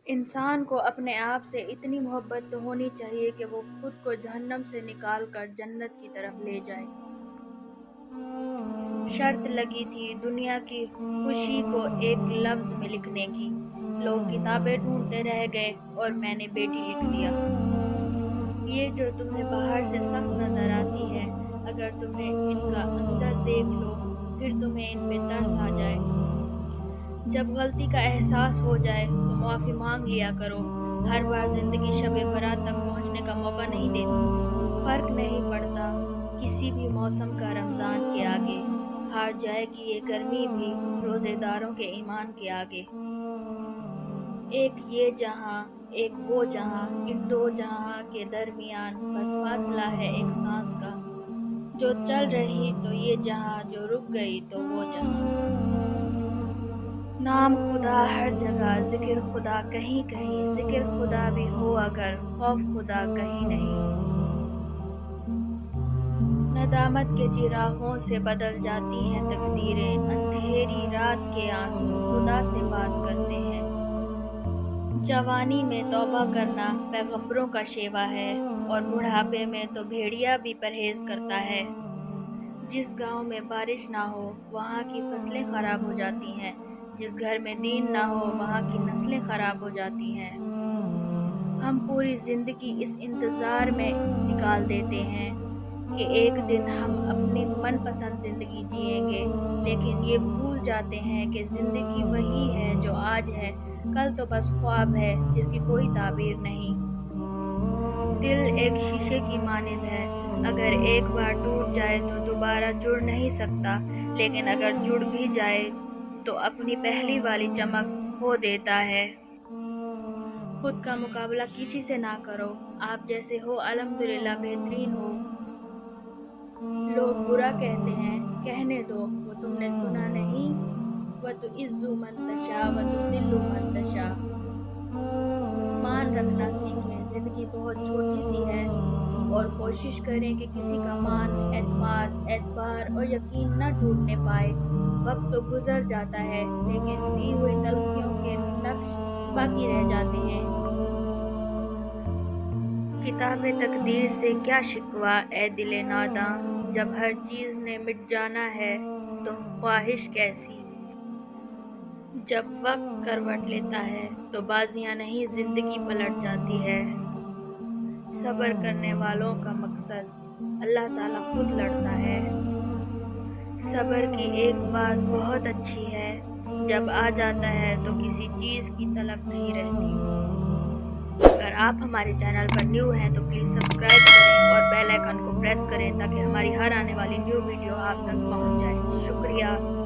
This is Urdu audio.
انسان کو اپنے آپ سے اتنی محبت تو ہونی چاہیے کہ وہ خود کو جہنم سے نکال کر جنت کی طرف لے جائے۔ شرط لگی تھی دنیا کی خوشی کو ایک لفظ میں لکھنے کی، لوگ کتابیں ڈھونڈتے رہ گئے اور میں نے بیٹی لکھ دیا۔ یہ جو تمہیں باہر سے سخت نظر آتی ہے، اگر تمہیں ان کا اندر دیکھ لو پھر تمہیں ان پہ ترس آ جائے۔ جب غلطی کا احساس ہو جائے تو معافی مانگ لیا کرو، ہر بار زندگی شب برات تک پہنچنے کا موقع نہیں دیتی۔ فرق نہیں پڑتا کسی بھی موسم کا رمضان کے آگے، ہار جائے گی یہ گرمی بھی روزے داروں کے ایمان کے آگے۔ ایک یہ جہاں ایک وہ جہاں، ان دو جہاں کے درمیان بس فاصلہ ہے ایک سانس کا، جو چل رہی تو یہ جہاں، جو رک گئی تو وہ جہاں۔ نام خدا ہر جگہ، ذکر خدا کہیں کہیں، ذکر خدا بھی ہو اگر خوف خدا کہیں نہیں۔ ندامت کے چراغوں سے بدل جاتی ہیں تقدیریں، اندھیری رات کے آنسو خدا سے بات کرتے ہیں۔ جوانی میں توبہ کرنا پیغمبروں کا شیوا ہے، اور بڑھاپے میں تو بھیڑیا بھی پرہیز کرتا ہے۔ جس گاؤں میں بارش نہ ہو وہاں کی فصلیں خراب ہو جاتی ہیں، جس گھر میں دین نہ ہو وہاں کی نسلیں خراب ہو جاتی ہیں۔ ہم پوری زندگی اس انتظار میں نکال دیتے ہیں کہ ایک دن ہم اپنی من پسند زندگی جئیں گے، لیکن یہ بھول جاتے ہیں کہ زندگی وہی ہے جو آج ہے، کل تو بس خواب ہے جس کی کوئی تعبیر نہیں۔ دل ایک شیشے کی مانند ہے، اگر ایک بار ٹوٹ جائے تو دوبارہ جڑ نہیں سکتا، لیکن اگر جڑ بھی جائے تو اپنی پہلی والی چمک کھو دیتا ہے۔ خود کا مقابلہ کسی سے نہ کرو، آپ جیسے ہو الحمدللہ بہترین ہو۔ لوگ برا کہتے ہیں، کہنے دو، وہ تم نے سنا نہیں، وَتُعِزُّ مَن تَشَاءُ وَتُذِلُّ مَن تَشَاءُ۔ مان رکھنا سیکھیں، زندگی بہت چھوٹی سی ہے، اور کوشش کریں کہ کسی کا مان، اعتبار اور یقین نہ ٹوٹنے پائے۔ وقت تو گزر جاتا ہے لیکن دی ہوئی تلخیوں کے نقش باقی رہ جاتے ہیں۔ کتاب تقدیر سے کیا شکوہ اے دل ناداں، جب ہر چیز نے مٹ جانا ہے تو خواہش کیسی۔ جب وقت کروٹ لیتا ہے تو بازیاں نہیں زندگی پلٹ جاتی ہے۔ صبر کرنے والوں کا مقصد اللہ تعالیٰ خود لڑتا ہے۔ صبر کی ایک بات بہت اچھی ہے، جب آ جاتا ہے تو کسی چیز کی طلب نہیں رہتی۔ اگر آپ ہمارے چینل پر نیو ہیں تو پلیز سبسکرائب کریں اور بیل آئیکن کو پریس کریں تاکہ ہماری ہر آنے والی نیو ویڈیو آپ تک پہنچ جائے۔ شکریہ۔